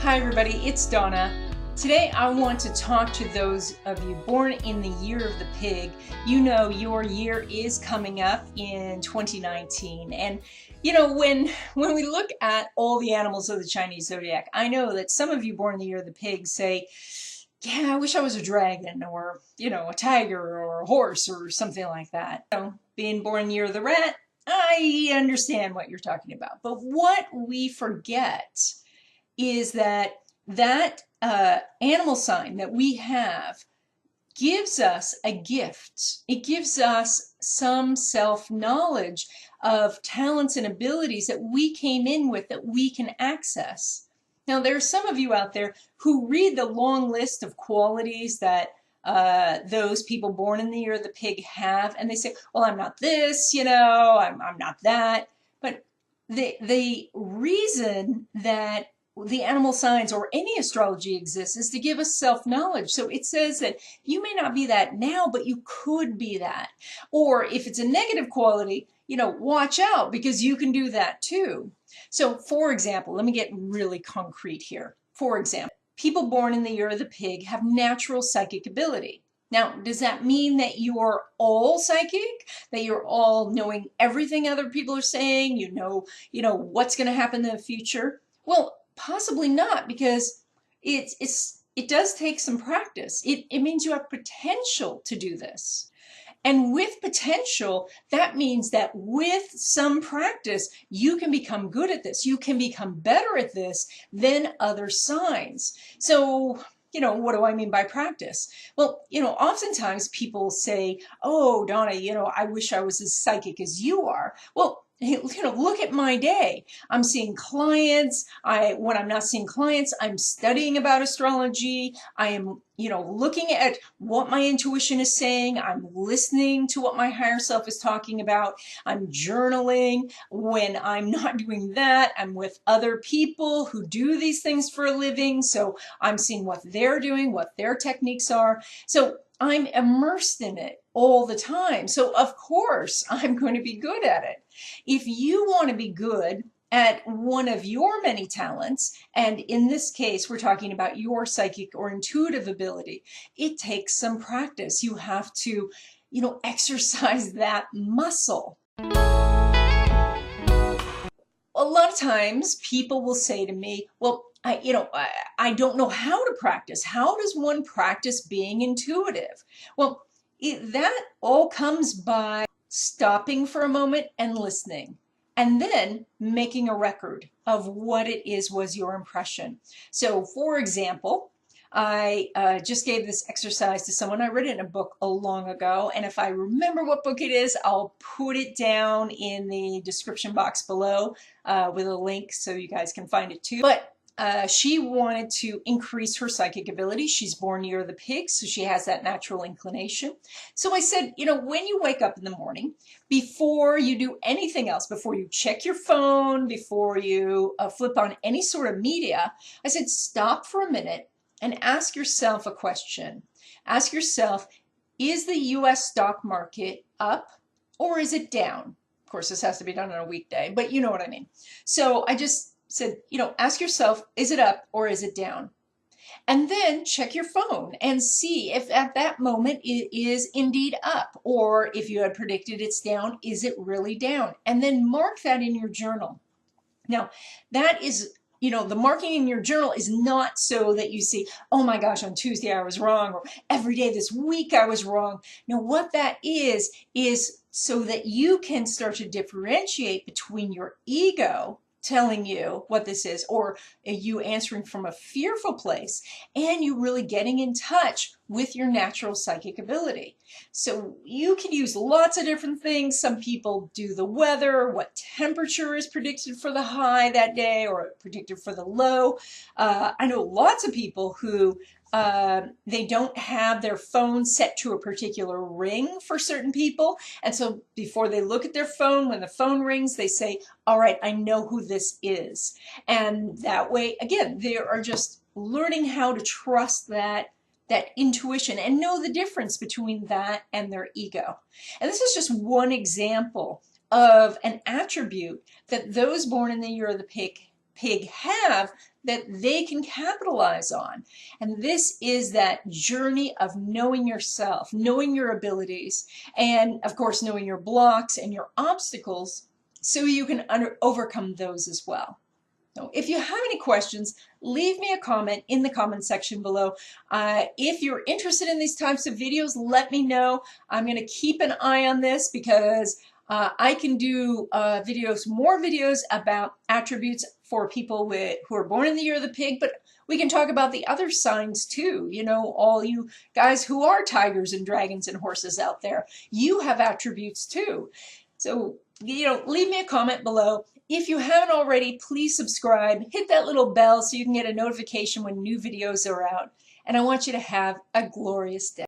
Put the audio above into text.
Hi everybody, it's Donna. Today I want to talk to those of you born in the year of the pig. You know your year is coming up in 2019, and you know when we look at all the animals of the Chinese zodiac, I know that some of you born in the year of the pig say, yeah, I wish I was a dragon or, a tiger or a horse or something like that. Being born in the year of the rat, I understand what you're talking about. But what we forget is that animal sign that we have gives us a gift. It gives us some self-knowledge of talents and abilities that we came in with that we can access. Now, there are some of you out there who read the long list of qualities that those people born in the year of the pig have, and they say, well, I'm not this, I'm not that. But the reason that the animal signs or any astrology exists is to give us self-knowledge. So it says that you may not be that now, but you could be that. Or if it's a negative quality, watch out because you can do that too. So for example, let me get really concrete here. For example, people born in the year of the pig have natural psychic ability. Now, does that mean that you're all psychic? That you're all knowing everything other people are saying? You know what's going to happen in the future? Well, possibly not, because it does take some practice. It means you have potential to do this. And with potential, that means that with some practice, you can become good at this. You can become better at this than other signs. So, what do I mean by practice? Well, oftentimes people say, oh, Donna, I wish I was as psychic as you are. Well, look at my day. I'm seeing clients. When I'm not seeing clients, I'm studying about astrology. I am, looking at what my intuition is saying. I'm listening to what my higher self is talking about. I'm journaling. When I'm not doing that, I'm with other people who do these things for a living. So I'm seeing what they're doing, what their techniques are. So I'm immersed in it all the time. So of course I'm going to be good at it. If you want to be good at one of your many talents, and in this case we're talking about your psychic or intuitive ability, it takes some practice. You have to, exercise that muscle. A lot of times people will say to me, well, I don't know how to practice. How does one practice being intuitive? Well, that all comes by stopping for a moment and listening, and then making a record of what it was your impression. So, for example, I just gave this exercise to someone. I read it in a book a long ago, and if I remember what book it is, I'll put it down in the description box below with a link so you guys can find it too. But she wanted to increase her psychic ability. She's born year of the pig, so she has that natural inclination. So I said, when you wake up in the morning, before you do anything else, before you check your phone, before you flip on any sort of media, I said, stop for a minute and ask yourself a question. Ask yourself, is the U.S. stock market up or is it down? Of course, this has to be done on a weekday, but you know what I mean. So I just said, ask yourself, is it up or is it down? And then check your phone and see if at that moment it is indeed up, or if you had predicted it's down, is it really down? And then mark that in your journal. Now, that is, the marking in your journal is not so that you see, oh my gosh, on Tuesday I was wrong, or every day this week I was wrong. Now, what that is so that you can start to differentiate between your ego telling you what this is, or you answering from a fearful place, and you really getting in touch with your natural psychic ability. So you can use lots of different things. Some people do the weather, what temperature is predicted for the high that day or predicted for the low. I know lots of people who they don't have their phone set to a particular ring for certain people. And so before they look at their phone, when the phone rings, they say, all right, I know who this is. And that way, again, they are just learning how to trust that intuition and know the difference between that and their ego. And this is just one example of an attribute that those born in the year of the pig pig have that they can capitalize on. And this is that journey of knowing yourself, knowing your abilities, and of course, knowing your blocks and your obstacles so you can overcome those as well. So if you have any questions, leave me a comment in the comment section below. If you're interested in these types of videos, let me know. I'm going to keep an eye on this because I can do more videos about attributes for people who are born in the year of the pig, but we can talk about the other signs too. You know, all you guys who are tigers and dragons and horses out there, you have attributes too. So, you know, leave me a comment below. If you haven't already, please subscribe, hit that little bell so you can get a notification when new videos are out. And I want you to have a glorious day.